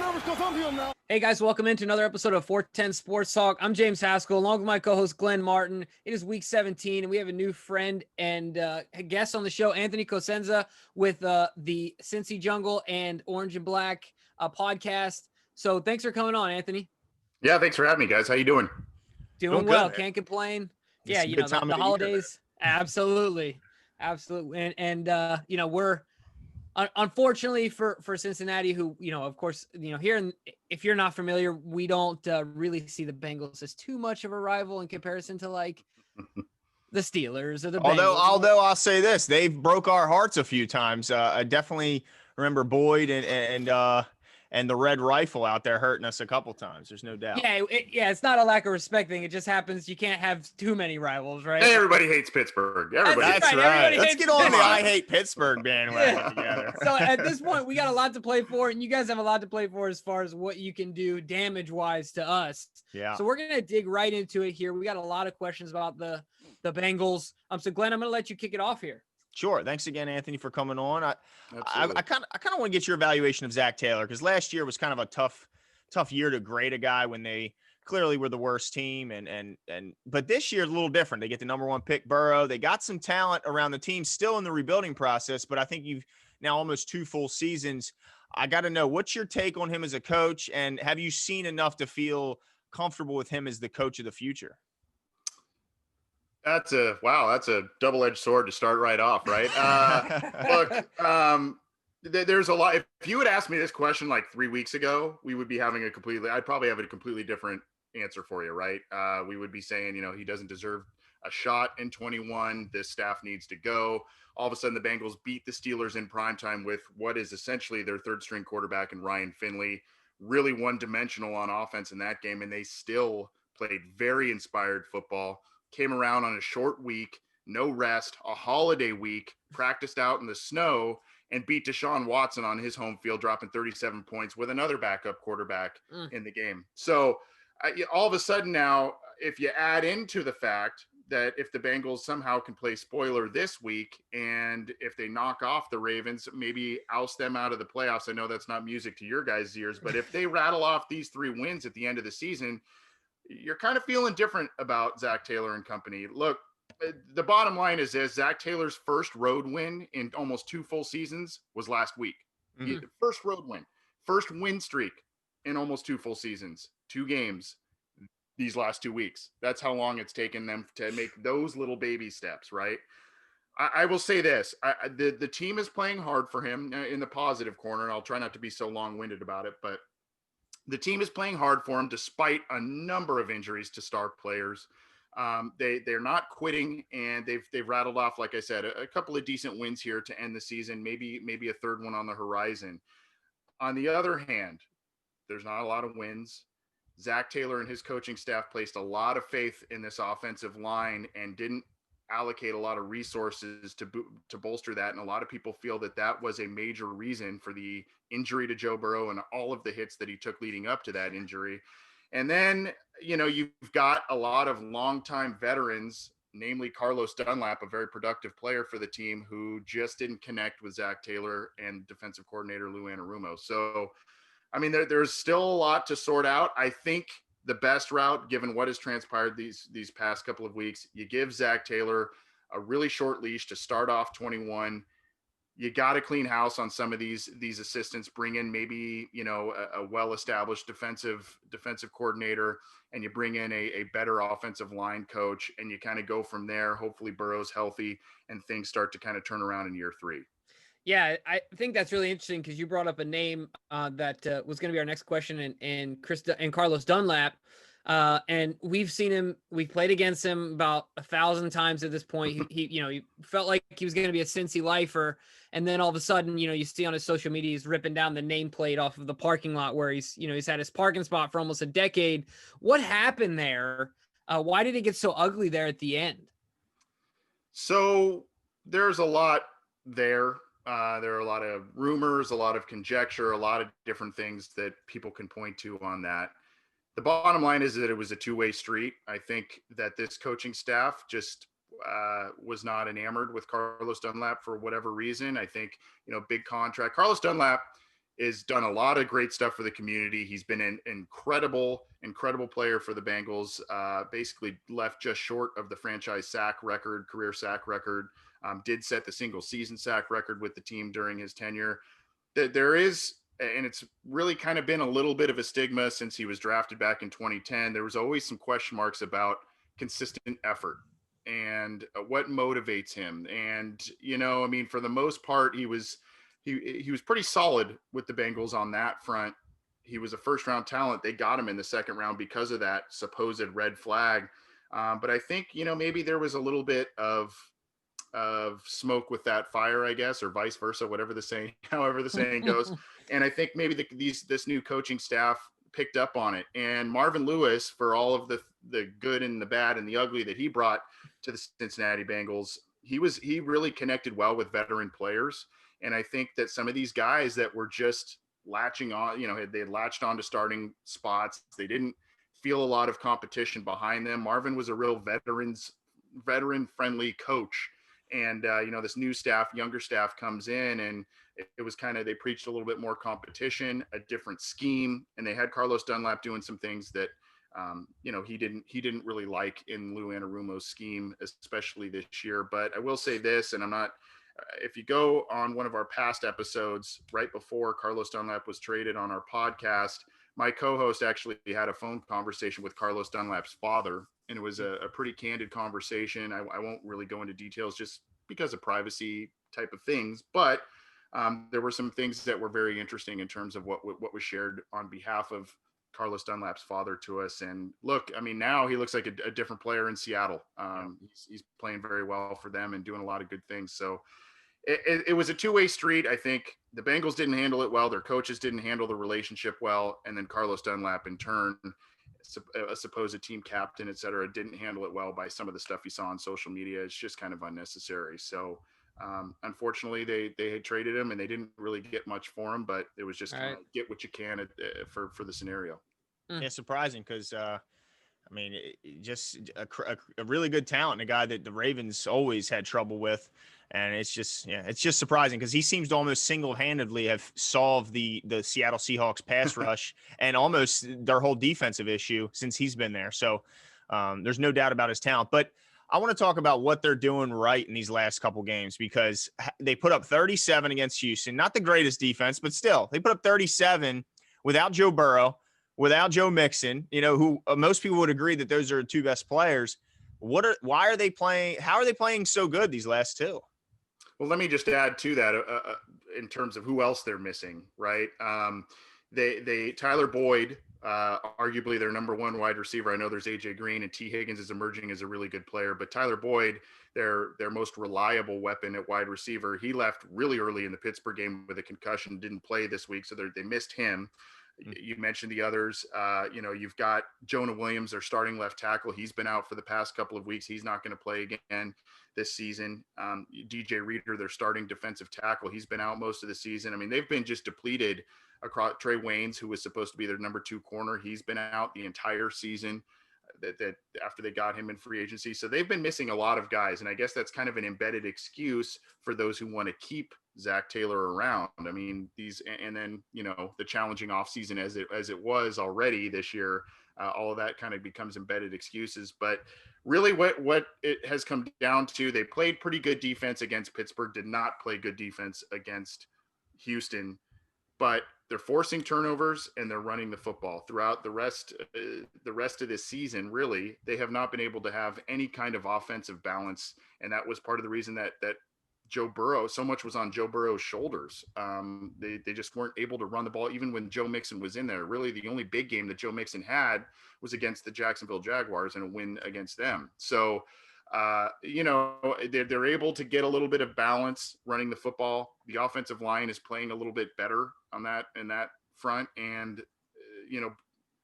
nervous because I'm here now. Hey guys, welcome into another episode of 410 Sports Talk. I'm James Haskell, along with my co-host Glenn Martin. It is week 17, and we have a new friend and guest on the show, Anthony Consenza, with the Cincy Jungle and Orange and Black podcast. So thanks for coming on, Anthony. Yeah, thanks for having me, guys. How you doing? Doing well, can't complain. Yeah, you know, the holidays. Absolutely. And you know, we're unfortunately for Cincinnati, who, you know, of course, you know, here, if you're not familiar, we don't really see the Bengals as too much of a rival in comparison to like the Steelers or the Bengals. Although I'll say this, they've broke our hearts a few times. I definitely remember Boyd and the Red Rifle out there hurting us a couple times. There's no doubt. Yeah, it's not a lack of respect thing. It just happens you can't have too many rivals, right? Everybody hates Pittsburgh. That's right. Let's get on the I hate Pittsburgh bandwagon together. So at this point, we got a lot to play for, and you guys have a lot to play for as far as what you can do damage-wise to us. Yeah. So we're gonna dig right into it here. We got a lot of questions about the Bengals. So Glenn, I'm gonna let you kick it off here. Sure. Thanks again, Anthony, for coming on. I kind of want to get your evaluation of Zach Taylor, because last year was kind of a tough year to grade a guy when they clearly were the worst team. But this year is a little different. They get the number one pick, Burrow. They got some talent around the team, still in the rebuilding process, but I think you've now almost 2 full seasons. I got to know, what's your take on him as a coach, and have you seen enough to feel comfortable with him as the coach of the future? That's a double-edged sword to start right off, right? Look, there's a lot. If you had asked me this question like 3 weeks ago, I'd probably have a completely different answer for you, right? We would be saying, you know, he doesn't deserve a shot in 21. This staff needs to go. All of a sudden, the Bengals beat the Steelers in primetime with what is essentially their third-string quarterback in Ryan Finley, really one-dimensional on offense in that game, and they still played very inspired football. Came around on a short week, no rest, a holiday week, practiced out in the snow, and beat Deshaun Watson on his home field, dropping 37 points with another backup quarterback in the game. So all of a sudden now, if you add into the fact that if the Bengals somehow can play spoiler this week, and if they knock off the Ravens, maybe oust them out of the playoffs. I know that's not music to your guys' ears, but if they rattle off these 3 wins at the end of the season, you're kind of feeling different about Zach Taylor and company. Look, the bottom line is this: Zach Taylor's first road win in almost 2 full seasons was last week. First road win, first win streak in almost 2 full seasons, 2 games these last 2 weeks. That's how long it's taken them to make those little baby steps, right? I will say this: the team is playing hard for him in the positive corner. I'll try not to be so long-winded about it, but the team is playing hard for him despite a number of injuries to star players. They're not quitting, and they've rattled off, like I said, a couple of decent wins here to end the season, maybe a third one on the horizon. On the other hand, there's not a lot of wins. Zach Taylor and his coaching staff placed a lot of faith in this offensive line and didn't allocate a lot of resources to bolster that. And a lot of people feel that was a major reason for the injury to Joe Burrow and all of the hits that he took leading up to that injury. And then, you know, you've got a lot of longtime veterans, namely Carlos Dunlap, a very productive player for the team, who just didn't connect with Zach Taylor and defensive coordinator Lou Anarumo. So, I mean, there's still a lot to sort out. I think the best route, given what has transpired these past couple of weeks, you give Zach Taylor a really short leash to start off 21. You got to clean house on some of these assistants, bring in maybe, you know, a well-established defensive coordinator, and you bring in a better offensive line coach, and you kind of go from there. Hopefully Burrow's healthy and things start to kind of turn around in year 3. Yeah, I think that's really interesting because you brought up a name that was going to be our next question, and Carlos Dunlap. And we've seen him. We've played against him about 1,000 times at this point. He felt like he was going to be a Cincy lifer, and then all of a sudden, you know, you see on his social media he's ripping down the nameplate off of the parking lot where he's had his parking spot for almost a decade. What happened there? Why did it get so ugly there at the end? So there's a lot there. There are a lot of rumors, a lot of conjecture, a lot of different things that people can point to on that. The bottom line is that it was a 2-way street. I think that this coaching staff just was not enamored with Carlos Dunlap for whatever reason. I think, big contract. Carlos Dunlap has done a lot of great stuff for the community. He's been an incredible player for the Bengals. Basically left just short of the franchise career sack record. Did set the single season sack record with the team during his tenure. There is, and it's really kind of been a little bit of a stigma since he was drafted back in 2010. There was always some question marks about consistent effort and what motivates him. And, I mean, for the most part, he was pretty solid with the Bengals on that front. He was a first round talent. They got him in the second round because of that supposed red flag. But I think, maybe there was a little bit of smoke with that fire, I guess, or vice versa, however the saying goes. And I think maybe this new coaching staff picked up on it. And Marvin Lewis, for all of the good and the bad and the ugly that he brought to the Cincinnati Bengals, he really connected well with veteran players. And I think that some of these guys that were just latching on, they had latched on to starting spots. They didn't feel a lot of competition behind them. Marvin was a real veteran friendly coach. And, this new staff, younger staff comes in, and it was kind of, they preached a little bit more competition, a different scheme. And they had Carlos Dunlap doing some things that, he didn't really like in Lou Anarumo's scheme, especially this year. But I will say this, and if you go on one of our past episodes right before Carlos Dunlap was traded on our podcast, my co-host actually had a phone conversation with Carlos Dunlap's father, and it was a pretty candid conversation. I won't really go into details just because of privacy type of things, but there were some things that were very interesting in terms of what was shared on behalf of Carlos Dunlap's father to us. And look, I mean, now he looks like a different player in Seattle. He's playing very well for them and doing a lot of good things. So it was a two-way street. I think the Bengals didn't handle it well. Their coaches didn't handle the relationship well. And then Carlos Dunlap, in turn, a supposed team captain, et cetera, didn't handle it well by some of the stuff he saw on social media. It's just kind of unnecessary. So unfortunately, they had traded him and they didn't really get much for him, but it was just kind of get what you can for the scenario. Yeah, surprising because I mean, just a really good talent, a guy that the Ravens always had trouble with. And it's just surprising because he seems to almost single-handedly have solved the Seattle Seahawks pass rush and almost their whole defensive issue since he's been there. So there's no doubt about his talent. But I want to talk about what they're doing right in these last couple games because they put up 37 against Houston. Not the greatest defense, but still, they put up 37 without Joe Burrow, without Joe Mixon, who most people would agree that those are the two best players. Why are they playing? How are they playing so good these last two? Well, let me just add to that in terms of who else they're missing, right? Tyler Boyd, arguably their number one wide receiver. I know there's AJ Green and T. Higgins is emerging as a really good player, but Tyler Boyd, their most reliable weapon at wide receiver, he left really early in the Pittsburgh game with a concussion, didn't play this week, so they missed him. You mentioned the others. You've got Jonah Williams, their starting left tackle. He's been out for the past couple of weeks. He's not going to play again this season. DJ Reader, their starting defensive tackle, he's been out most of the season. I mean, they've been just depleted across. Trey Waynes, who was supposed to be their number 2 corner, he's been out the entire season. That after they got him in free agency. So they've been missing a lot of guys. And I guess that's kind of an embedded excuse for those who want to keep Zach Taylor around. I mean, and then, the challenging offseason as it was already this year, all of that kind of becomes embedded excuses. But really what it has come down to, they played pretty good defense against Pittsburgh, did not play good defense against Houston, but they're forcing turnovers and they're running the football throughout the rest of this season. Really, they have not been able to have any kind of offensive balance. And that was part of the reason that Joe Burrow, so much was on Joe Burrow's shoulders. They just weren't able to run the ball even when Joe Mixon was in there. Really, the only big game that Joe Mixon had was against the Jacksonville Jaguars and a win against them. So, they're able to get a little bit of balance running the football. The offensive line is playing a little bit better in that front. And,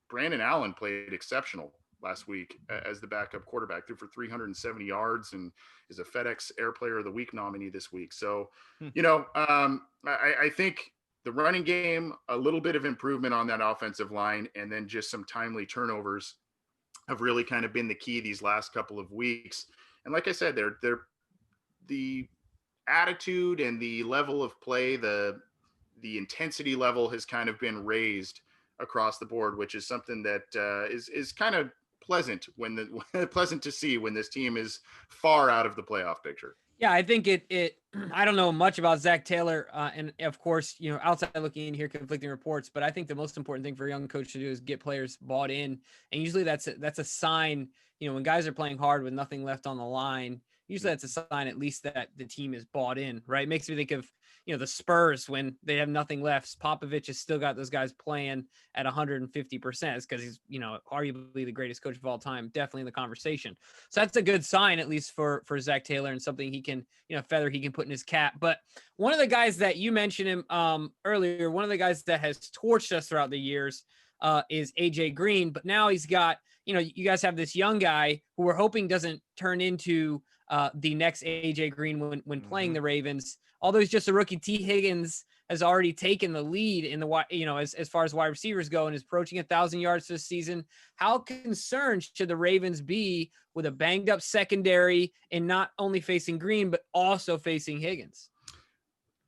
Brandon Allen played exceptional last week as the backup quarterback, threw for 370 yards and is a FedEx Air Player of the Week nominee this week. So, I think the running game, a little bit of improvement on that offensive line, and then just some timely turnovers have really kind of been the key these last couple of weeks. And like I said, the attitude and the level of play, the the intensity level has kind of been raised across the board, which is something that is kind of pleasant pleasant to see when this team is far out of the playoff picture. Yeah, I think it I don't know much about Zach Taylor, and of course, outside looking in here, conflicting reports. But I think the most important thing for a young coach to do is get players bought in, and usually that's a sign. When guys are playing hard with nothing left on the line, usually that's a sign at least that the team is bought in, right? It makes me think of the Spurs when they have nothing left. Popovich has still got those guys playing at 150%. It's because he's arguably the greatest coach of all time, definitely in the conversation. So that's a good sign, at least for Zach Taylor, and something he can feather he can put in his cap. But one of the guys that you mentioned him earlier, one of the guys that has torched us throughout the years is AJ Green. But now he's got you guys have this young guy who we're hoping doesn't turn into the next AJ Green when playing the Ravens. Although he's just a rookie, T. Higgins has already taken the lead in the as far as wide receivers go and is approaching 1,000 yards this season. How concerned should the Ravens be with a banged up secondary and not only facing Green but also facing Higgins?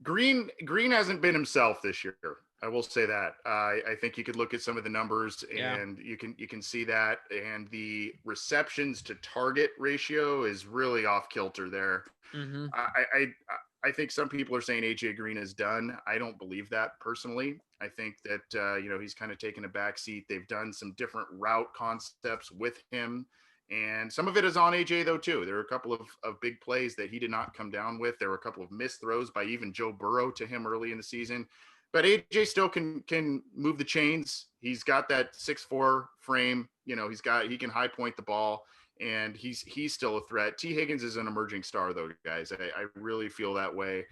Green hasn't been himself this year. I will say that. I think you could look at some of the numbers and you can see that, and the receptions to target ratio is really off kilter there. Mm-hmm. I think some people are saying AJ Green is done. I don't believe that personally. I think that he's kind of taken a back seat. They've done some different route concepts with him, and some of it is on AJ though too. There are a couple of big plays that he did not come down with. There were a couple of missed throws by even Joe Burrow to him early in the season. But AJ still can move the chains. He's got that 6'4" frame. He can high point the ball, and he's still a threat. T. Higgins is an emerging star, though, guys. I really feel that way.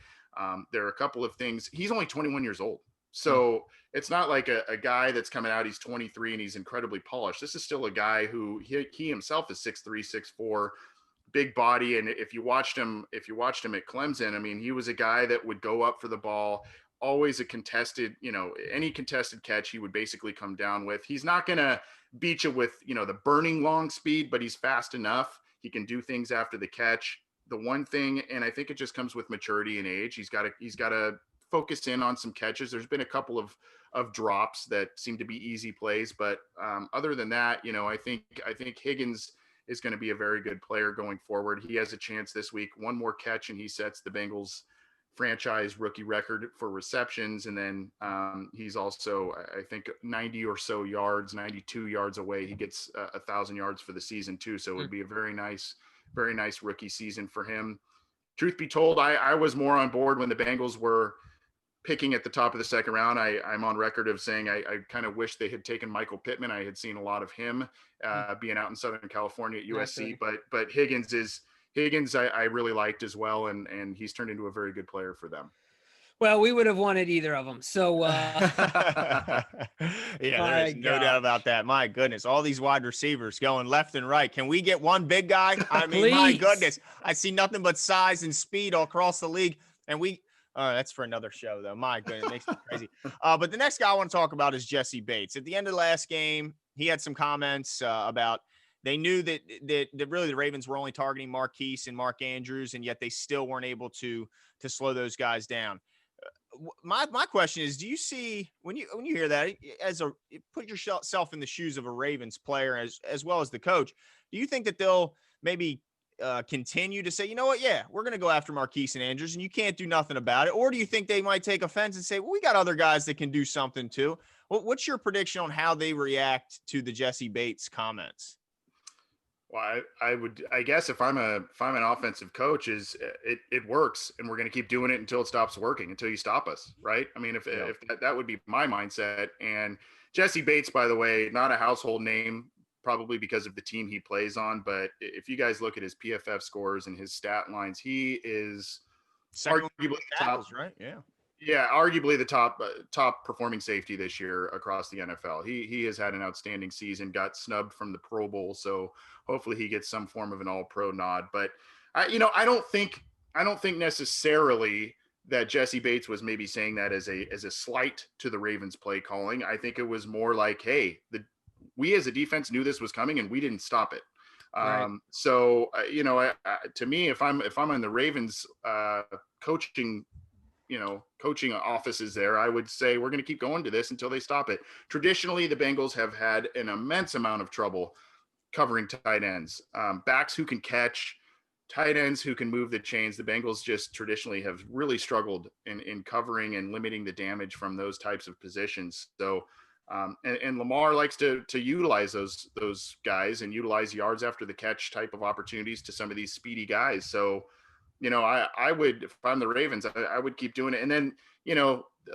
There are a couple of things. He's only 21 years old, so it's not like a guy that's coming out. He's 23 and he's incredibly polished. This is still a guy who he himself is 6'3", 6'4", big body. And if you watched him at Clemson, I mean, he was a guy that would go up for the ball. Always a contested, any contested catch he would basically come down with. He's not going to beat you with, the burning long speed, but he's fast enough. He can do things after the catch. The one thing, and I think it just comes with maturity and age, he's got to focus in on some catches. There's been a couple of drops that seem to be easy plays, but other than that, I think Higgins is going to be a very good player going forward. He has a chance this week, one more catch, and he sets the Bengals franchise rookie record for receptions. And then he's also, I think, 90 or so yards, 92 yards away. He gets 1,000 yards for the season too. So it would be a very nice rookie season for him. Truth be told, I was more on board when the Bengals were picking at the top of the second round. I'm on record of saying I kind of wish they had taken Michael Pittman. I had seen a lot of him being out in Southern California at USC, but Higgins, I really liked as well, and he's turned into a very good player for them. Well, we would have wanted either of them. So, yeah, there's no doubt about that. My goodness, all these wide receivers going left and right. Can we get one big guy? I mean, my goodness, I see nothing but size and speed all across the league, and that's for another show, though. My goodness, it makes me crazy. But the next guy I want to talk about is Jesse Bates. At the end of the last game, he had some comments about. They knew that really the Ravens were only targeting Marquise and Mark Andrews, and yet they still weren't able to slow those guys down. My question is, do you see when you hear that, put yourself in the shoes of a Ravens player as well as the coach? Do you think that they'll maybe continue to say, you know what, yeah, we're going to go after Marquise and Andrews, and you can't do nothing about it? Or do you think they might take offense and say, well, we got other guys that can do something too? What's your prediction on how they react to the Jesse Bates comments? Well, I guess if I'm an offensive coach, it works, and we're going to keep doing it until it stops working, until you stop us, right? I mean, if that would be my mindset. And Jesse Bates, by the way, not a household name, probably because of the team he plays on, but if you guys look at his PFF scores and his stat lines, he is arguably the top, right? Yeah. Yeah, arguably the top performing safety this year across the NFL. He has had an outstanding season, got snubbed from the Pro Bowl, so hopefully he gets some form of an All-Pro nod. But I don't think necessarily that Jesse Bates was maybe saying that as a slight to the Ravens play calling. I think it was more like, hey, we as a defense knew this was coming and we didn't stop it. Right. So to me, if I'm on the Ravens coaching coaching offices there, I would say we're going to keep going to this until they stop it. Traditionally, the Bengals have had an immense amount of trouble covering tight ends, backs who can catch, tight ends who can move the chains. The Bengals just traditionally have really struggled in covering and limiting the damage from those types of positions. So, and Lamar likes to utilize those guys and utilize yards after the catch type of opportunities to some of these speedy guys. So, I would, if I'm the Ravens, I would keep doing it. And then,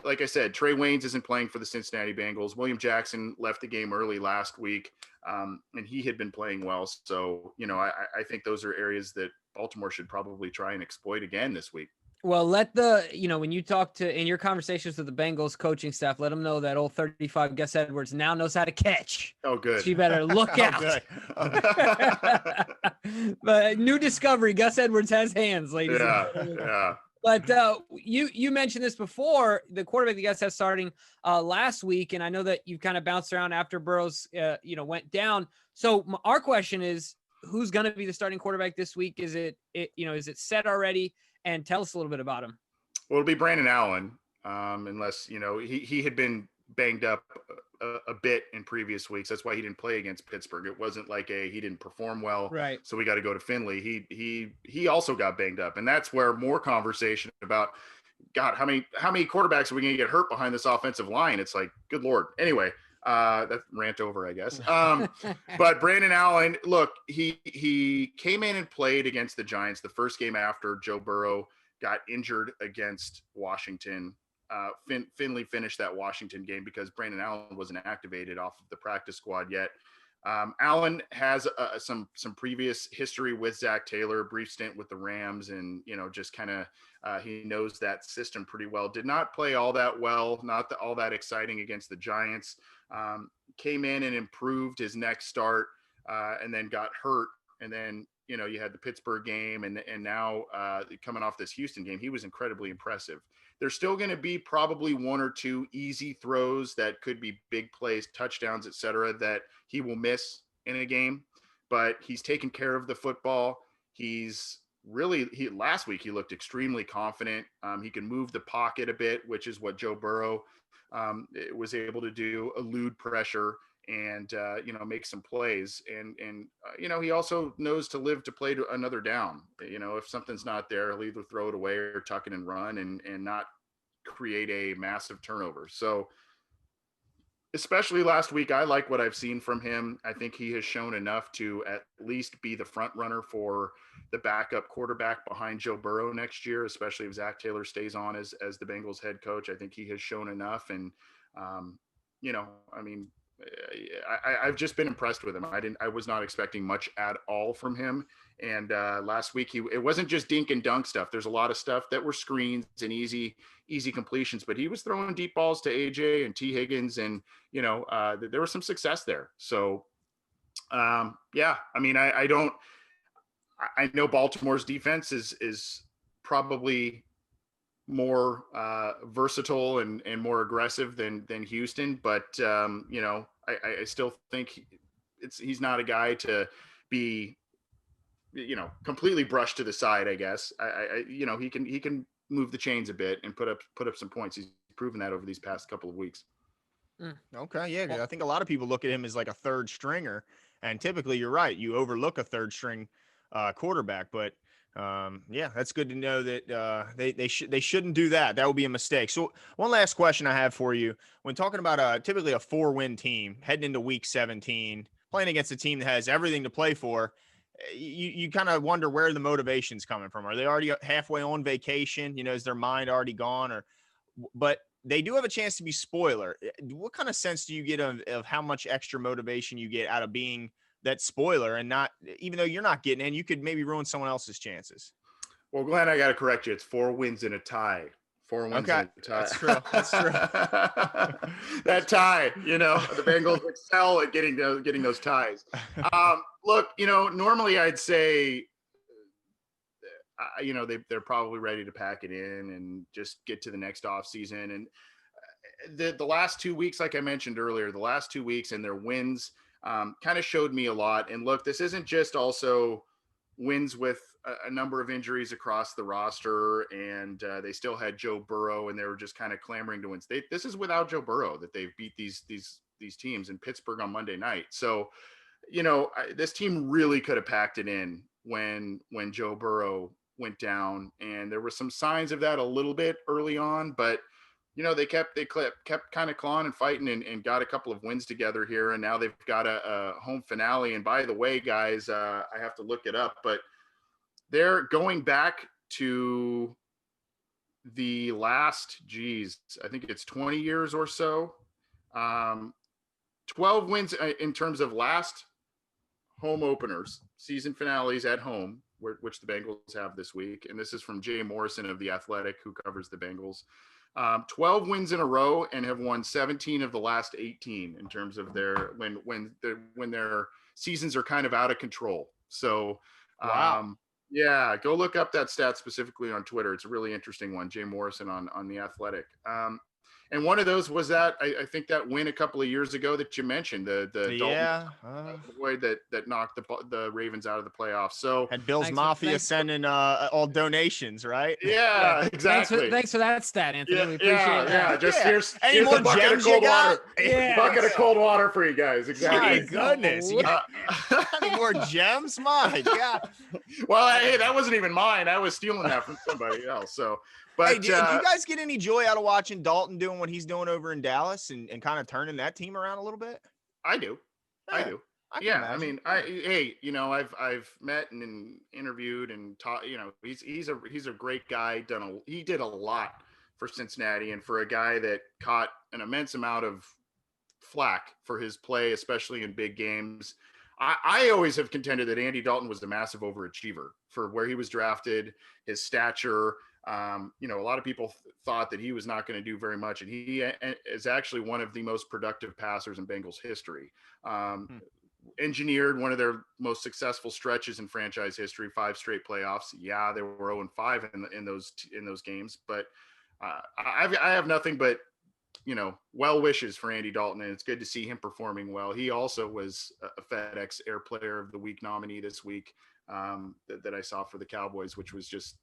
like I said, Trey Waynes isn't playing for the Cincinnati Bengals. William Jackson left the game early last week, and he had been playing well. So, I think those are areas that Baltimore should probably try and exploit again this week. Well, when you talk to in your conversations with the Bengals coaching staff, let them know that old 35 Gus Edwards now knows how to catch. Oh, good. So you better look out. But new discovery, Gus Edwards has hands, ladies. Yeah. But you mentioned this before, the quarterback the guys have starting last week, and I know that you kind of bounced around after Burrows, went down. So our question is, who's going to be the starting quarterback this week? Is it set already? And tell us a little bit about him. Well, it'll be Brandon Allen, unless, he had been banged up a bit in previous weeks. That's why he didn't play against Pittsburgh. It wasn't like he didn't perform well. Right. So we got to go to Finley. He also got banged up. And that's where more conversation about, God, how many quarterbacks are we going to get hurt behind this offensive line? It's like, good Lord. Anyway, that rant over, I guess. But Brandon Allen, look, he came in and played against the Giants the first game after Joe Burrow got injured against Washington. Finley finished that Washington game because Brandon Allen wasn't activated off of the practice squad yet. Allen has some previous history with Zach Taylor, brief stint with the Rams, and just kind of he knows that system pretty well. Did not play all that well, not all that exciting against the Giants. Came in and improved his next start, and then got hurt, and then you had the Pittsburgh game, and now coming off this Houston game, he was incredibly impressive. There's still going to be probably one or two easy throws that could be big plays, touchdowns, etc., that he will miss in a game, but he's taken care of the football. Last week he looked extremely confident. He can move the pocket a bit, which is what Joe Burrow was able to do, elude pressure and make some plays. And he also knows to live to play to another down. If something's not there, he'll either throw it away or tuck it and run and not create a massive turnover. So especially last week, I like what I've seen from him. I think he has shown enough to at least be the front runner for the backup quarterback behind Joe Burrow next year, especially if Zach Taylor stays on as the Bengals head coach. I think he has shown enough. And, I've just been impressed with him. I was not expecting much at all from him. And last week, it wasn't just dink and dunk stuff. There's a lot of stuff that were screens and easy completions, but he was throwing deep balls to AJ and T Higgins, and there was some success there. So I know Baltimore's defense is probably more versatile and more aggressive than Houston, but I still think he's not a guy to be completely brushed to the side. I guess he can move the chains a bit and put up some points. He's proven that over these past couple of weeks. Okay, yeah, I think a lot of people look at him as like a third stringer, and typically you're right, you overlook a third string quarterback, but that's good to know that they shouldn't do that. That would be a mistake. So one last question I have for you: when talking about typically a 4-win team heading into week 17, playing against a team that has everything to play for, you kind of wonder where the motivation's coming from. Are they already halfway on vacation? Is their mind already gone? But they do have a chance to be spoiler. What kind of sense do you get of how much extra motivation you get out of being that spoiler, and not, even though you're not getting in, you could maybe ruin someone else's chances? Well, Glenn, I got to correct you. It's 4 wins and a tie. 4 wins and a tie. That's true. That tie, the Bengals excel at getting those ties. Look, normally I'd say, they're probably ready to pack it in and just get to the next off season. And the last 2 weeks, like I mentioned earlier, the last 2 weeks and their wins kind of showed me a lot. And look, this isn't just also wins with a number of injuries across the roster, and they still had Joe Burrow, and they were just kind of clamoring to win. This is without Joe Burrow that they've beat these teams in Pittsburgh on Monday night. So, this team really could have packed it in when Joe Burrow went down, and there were some signs of that a little bit early on, but they kept kind of clawing and fighting and got a couple of wins together here, and now they've got a home finale. And by the way, guys, I have to look it up, but they're going back to the last, I think it's 20 years or so. 12 wins in terms of last home openers, season finales at home, which the Bengals have this week. And this is from Jay Morrison of The Athletic, who covers the Bengals. 12 wins in a row, and have won 17 of the last 18 in terms of their when their seasons are kind of out of control. So, wow. Yeah, go look up that stat specifically on Twitter. It's a really interesting one. Jay Morrison on The Athletic. And one of those was that I think that win a couple of years ago that you mentioned, the Dalton boy that knocked the Ravens out of the playoffs. So had Bill's Mafia sending all donations, right? Yeah, exactly. Thanks for that stat, Anthony. We appreciate that. Here's a bucket of cold water. Bucket of cold water for you guys. Exactly. My goodness. Any more gems? My God. Well, hey, that wasn't even mine. I was stealing that from somebody else. So. But hey, do you guys get any joy out of watching Dalton doing what he's doing over in Dallas and kind of turning that team around a little bit? I do. Yeah, I do. I mean, I've met and interviewed and taught. He's a great guy. He did a lot for Cincinnati, and for a guy that caught an immense amount of flack for his play, especially in big games. I always have contended that Andy Dalton was a massive overachiever for where he was drafted, his stature. A lot of people thought that he was not going to do very much, and he is actually one of the most productive passers in Bengals history. Engineered one of their most successful stretches in franchise history, 5 straight playoffs. Yeah, they were 0-5 in those games, but I have nothing but well wishes for Andy Dalton, and it's good to see him performing well. He also was a FedEx Air Player of the Week nominee this week that I saw for the Cowboys, which was just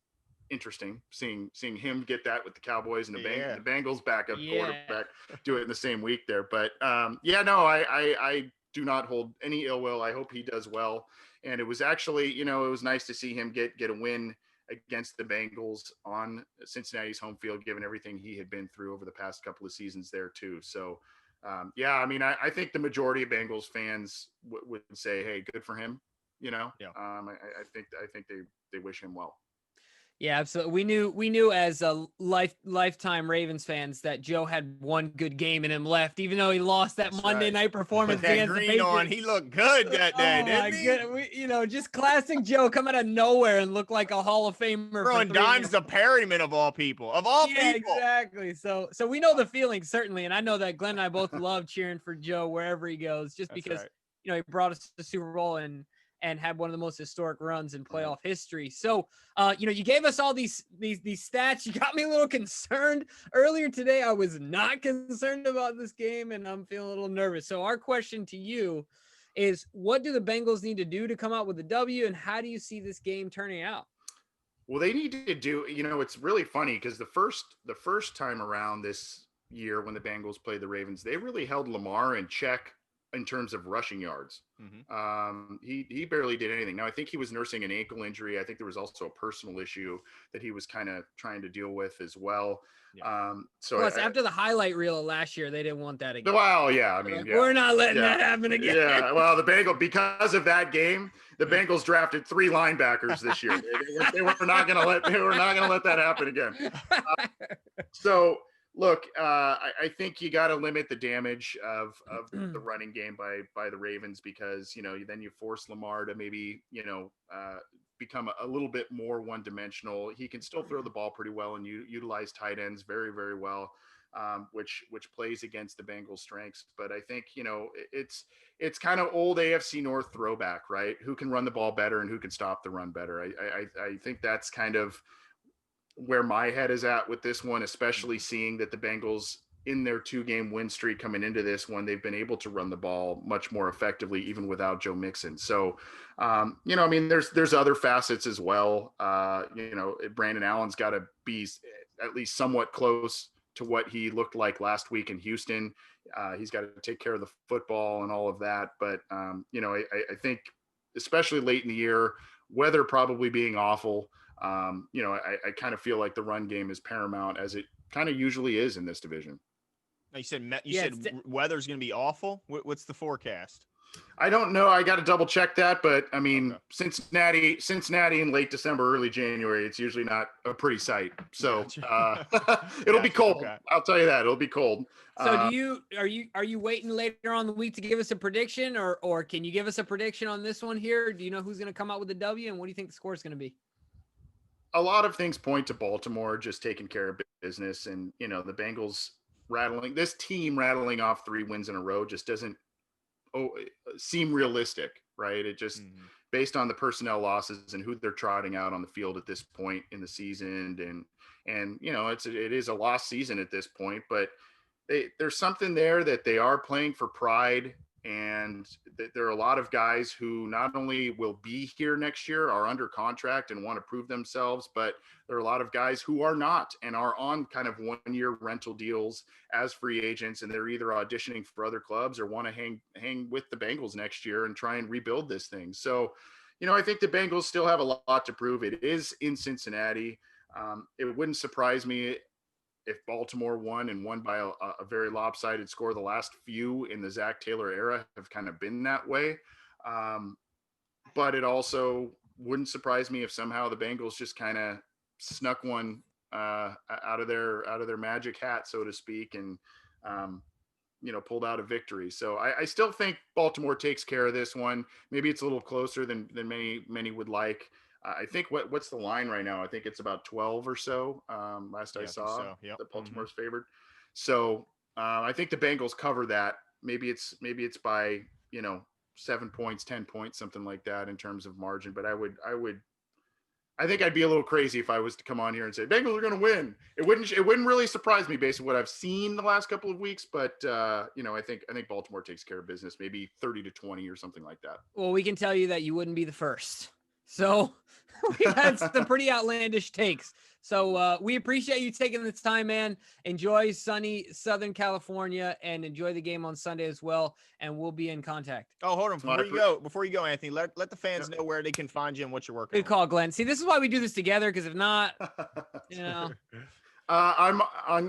interesting seeing him get that with the Cowboys and the Bengals backup quarterback do it in the same week there. But I do not hold any ill will. I hope he does well. And it was actually, it was nice to see him get a win against the Bengals on Cincinnati's home field, given everything he had been through over the past couple of seasons there too. So I think the majority of Bengals fans would say, hey, good for him. I think they wish him well. Yeah, absolutely. We knew as a lifetime Ravens fans that Joe had one good game in him left, even though he lost that Monday night performance against the Patriots. He looked good that day, didn't he? Goodness. Just classic Joe come out of nowhere and look like a Hall of Famer. Throwing dimes to Perryman of all people. Yeah, exactly. So we know the feeling, certainly. And I know that Glenn and I both love cheering for Joe wherever he goes, just because, he brought us to the Super Bowl and had one of the most historic runs in playoff history. So, you gave us all these stats. You got me a little concerned earlier today. I was not concerned about this game, and I'm feeling a little nervous. So our question to you is, what do the Bengals need to do to come out with a W, and how do you see this game turning out? Well, they need to do, it's really funny because the first time around this year when the Bengals played the Ravens, they really held Lamar in check in terms of rushing yards. Mm-hmm. He barely did anything. Now, I think he was nursing an ankle injury. I think there was also a personal issue that he was kind of trying to deal with as well. Yeah. Plus, after the highlight reel of last year, they didn't want that again. Well, yeah, we're not letting that happen again. Yeah, well, because of that game, the Bengals drafted 3 linebackers this year. They were not going to let that happen again. Look, I think you got to limit the damage of the running game by the Ravens, because then you force Lamar to maybe become a little bit more one-dimensional. He can still throw the ball pretty well and utilize tight ends very, very well, which plays against the Bengals' strengths. But I think it's kind of old AFC North throwback, right? Who can run the ball better and who can stop the run better? I think that's kind of where my head is at with this one, especially seeing that the Bengals in their 2-game win streak coming into this one, they've been able to run the ball much more effectively, even without Joe Mixon. So, I mean, there's other facets as well. Brandon Allen's got to be at least somewhat close to what he looked like last week in Houston. He's got to take care of the football and all of that. But, I think especially late in the year, weather probably being awful, I kind of feel like the run game is paramount, as it kind of usually is in this division. You said weather's going to be awful. What's the forecast? I don't know. I got to double check that, but I mean, okay. Cincinnati in late December, early January, it's usually not a pretty sight. So it'll be cold. Okay. I'll tell you that it'll be cold. So are you waiting later on the week to give us a prediction, or can you give us a prediction on this one here? Do you know who's going to come out with the W, and what do you think the score is going to be? A lot of things point to Baltimore just taking care of business, and the Bengals this team rattling off 3 wins in a row just doesn't seem realistic, right? It just based on the personnel losses and who they're trotting out on the field at this point in the season, and it is a lost season at this point, but there's something there that they are playing for pride, and there are a lot of guys who not only will be here next year, are under contract and want to prove themselves, but there are a lot of guys who are not and are on kind of 1-year rental deals as free agents, and they're either auditioning for other clubs or want to hang with the Bengals next year and try and rebuild this thing. So, I think the Bengals still have a lot to prove. It is in Cincinnati. It wouldn't surprise me if Baltimore won by a very lopsided score. The last few in the Zach Taylor era have kind of been that way. But it also wouldn't surprise me if somehow the Bengals just kind of snuck one out of their magic hat, so to speak, and pulled out a victory. So I still think Baltimore takes care of this one. Maybe it's a little closer than many would like. I think what's the line right now? I think it's about 12 or so. Last I saw, so. Yep. That Baltimore's favored. So I think the Bengals cover that. Maybe it's by 7 points, 10 points, something like that in terms of margin. But I think I'd be a little crazy if I was to come on here and say Bengals are going to win. It wouldn't really surprise me based on what I've seen the last couple of weeks. But I think Baltimore takes care of business, maybe 30-20 or something like that. Well, we can tell you that you wouldn't be the first. So we've had some pretty outlandish takes. So we appreciate you taking the time, man. Enjoy sunny Southern California and enjoy the game on Sunday as well. And we'll be in contact. Oh, hold on. Before you go, Anthony, let the fans know where they can find you and what you're working on. Good call, Glenn. See, this is why we do this together, because if not, I'm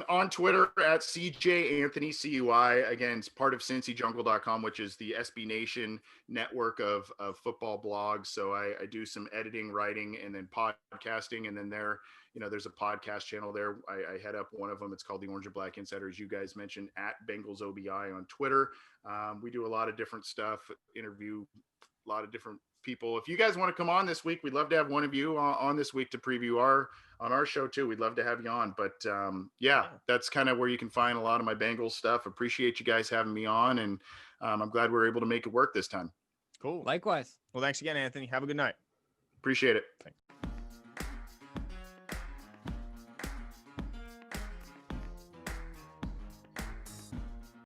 on Twitter at CJAnthonyCUI. Again, it's part of CincyJungle.com, which is the SB Nation network of football blogs. So I do some editing, writing, and then podcasting. And then there's a podcast channel there. I head up one of them. It's called the Orange and Black Insiders. You guys mentioned at Bengals OBI on Twitter. We do a lot of different stuff, interview a lot of different people. If you guys want to come on this week, we'd love to have one of you on this week to preview on our show too. We'd love to have you on, but that's kind of where you can find a lot of my Bengals stuff. Appreciate you guys having me on, and I'm glad we were able to make it work this time. Cool. Likewise. Well, thanks again, Anthony. Have a good night. Appreciate it. Thanks.